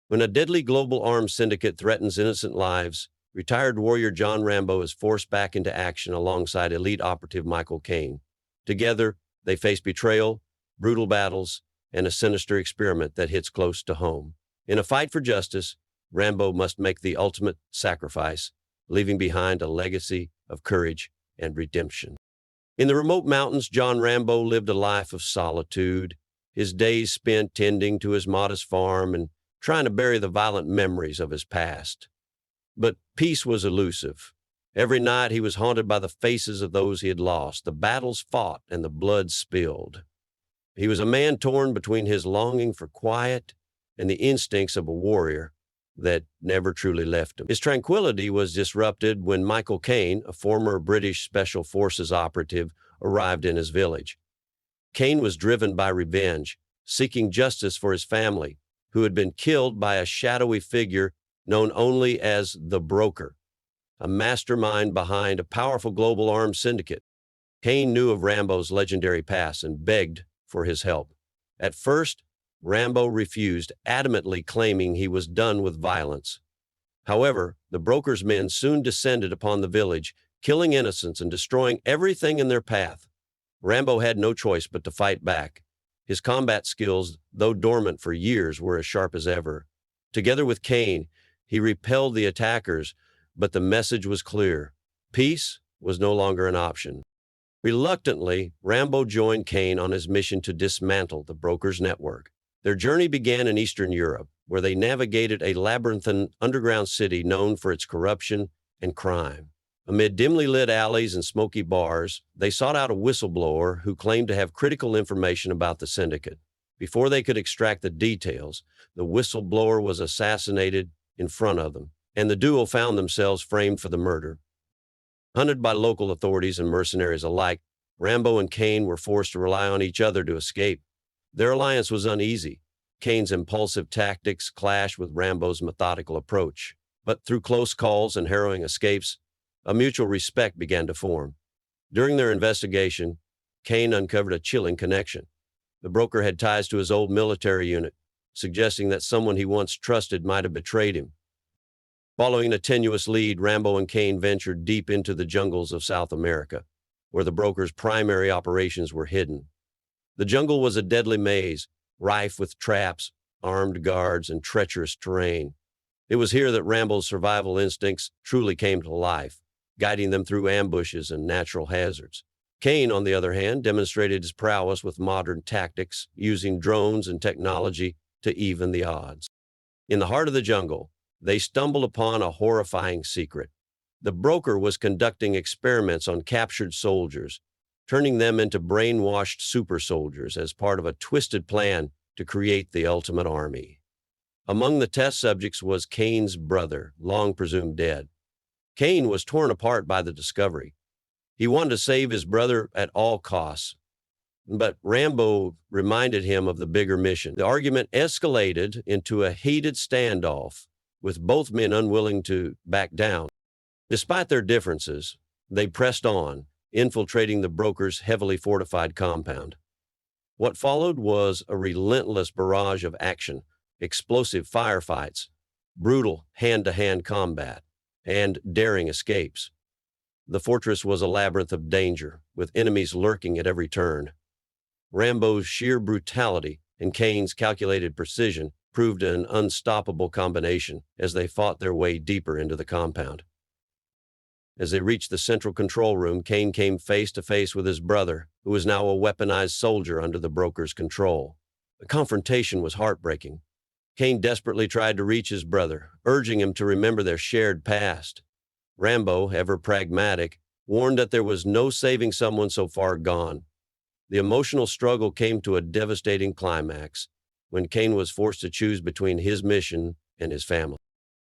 When a deadly global armed syndicate threatens innocent lives, retired warrior John Rambo is forced back into action alongside elite operative Michael Kane. Together, they face betrayal, brutal battles, and a sinister experiment that hits close to home. In a fight for justice, Rambo must make the ultimate sacrifice, leaving behind a legacy of courage and redemption. In the remote mountains, John Rambo lived a life of solitude, his days spent tending to his modest farm and trying to bury the violent memories of his past. But peace was elusive. Every night he was haunted by the faces of those he had lost, the battles fought, and the blood spilled. He was a man torn between his longing for quiet and the instincts of a warrior that never truly left him. His tranquility was disrupted when Michael Kane, a former British Special Forces operative, arrived in his village. Kane was driven by revenge, seeking justice for his family, who had been killed by a shadowy figure known only as the Broker, a mastermind behind a powerful global armed syndicate. Kane knew of Rambo's legendary past and begged for his help. At first, Rambo refused, adamantly claiming he was done with violence. However, the Broker's men soon descended upon the village, killing innocents and destroying everything in their path. Rambo had no choice but to fight back. His combat skills, though dormant for years, were as sharp as ever. Together with Kane, he repelled the attackers, but the message was clear. Peace was no longer an option. Reluctantly, Rambo joined Kane on his mission to dismantle the Broker's network. Their journey began in Eastern Europe, where they navigated a labyrinthine underground city known for its corruption and crime. Amid dimly lit alleys and smoky bars, they sought out a whistleblower who claimed to have critical information about the syndicate. Before they could extract the details, the whistleblower was assassinated in front of them, and the duo found themselves framed for the murder. Hunted by local authorities and mercenaries alike, Rambo and Kane were forced to rely on each other to escape. Their alliance was uneasy. Kane's impulsive tactics clashed with Rambo's methodical approach. But through close calls and harrowing escapes, a mutual respect began to form. During their investigation, Kane uncovered a chilling connection. The Broker had ties to his old military unit, suggesting that someone he once trusted might have betrayed him. Following a tenuous lead, Rambo and Kane ventured deep into the jungles of South America, where the Broker's primary operations were hidden. The jungle was a deadly maze, rife with traps, armed guards, and treacherous terrain. It was here that Rambo's survival instincts truly came to life, guiding them through ambushes and natural hazards. Kane, on the other hand, demonstrated his prowess with modern tactics, using drones and technology to even the odds. In the heart of the jungle, they stumbled upon a horrifying secret. The Broker was conducting experiments on captured soldiers, turning them into brainwashed super soldiers as part of a twisted plan to create the ultimate army. Among the test subjects was Kane's brother, long presumed dead. Kane was torn apart by the discovery. He wanted to save his brother at all costs, but Rambo reminded him of the bigger mission. The argument escalated into a heated standoff, with both men unwilling to back down. Despite their differences, they pressed on, infiltrating the Broker's heavily fortified compound. What followed was a relentless barrage of action, explosive firefights, brutal hand-to-hand combat, and daring escapes. The fortress was a labyrinth of danger, with enemies lurking at every turn. Rambo's sheer brutality and Kane's calculated precision proved an unstoppable combination as they fought their way deeper into the compound. As they reached the central control room, Kane came face to face with his brother, who was now a weaponized soldier under the Broker's control. The confrontation was heartbreaking. Kane desperately tried to reach his brother, urging him to remember their shared past. Rambo, ever pragmatic, warned that there was no saving someone so far gone. The emotional struggle came to a devastating climax when Kane was forced to choose between his mission and his family.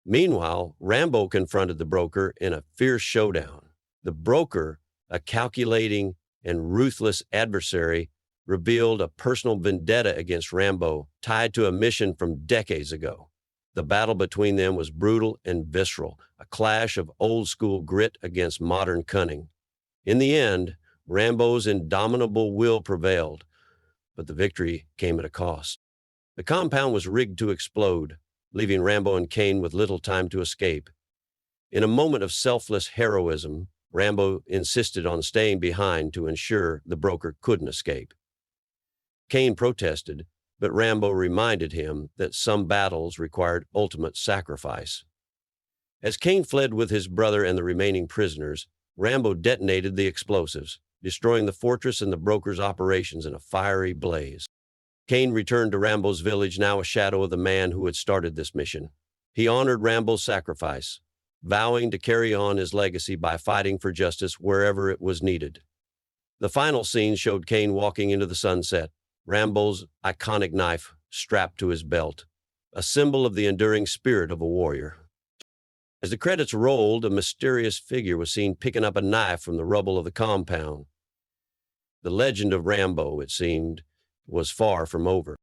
Meanwhile, Rambo confronted the Broker in a fierce showdown. The Broker, a calculating and ruthless adversary, revealed a personal vendetta against Rambo tied to a mission from decades ago. The battle between them was brutal and visceral, a clash of old-school grit against modern cunning. In the end, Rambo's indomitable will prevailed, but the victory came at a cost. The compound was rigged to explode, leaving Rambo and Kane with little time to escape. In a moment of selfless heroism, Rambo insisted on staying behind to ensure the broker couldn't escape. Kane protested, but Rambo reminded him that some battles required ultimate sacrifice. As Kane fled with his brother and the remaining prisoners, Rambo detonated the explosives, destroying the fortress and the broker's operations in a fiery blaze. Kane returned to Rambo's village, now a shadow of the man who had started this mission. He honored Rambo's sacrifice, vowing to carry on his legacy by fighting for justice wherever it was needed. The final scene showed Kane walking into the sunset, Rambo's iconic knife strapped to his belt, a symbol of the enduring spirit of a warrior. As the credits rolled, a mysterious figure was seen picking up a knife from the rubble of the compound. The legend of Rambo, it seemed, was far from over.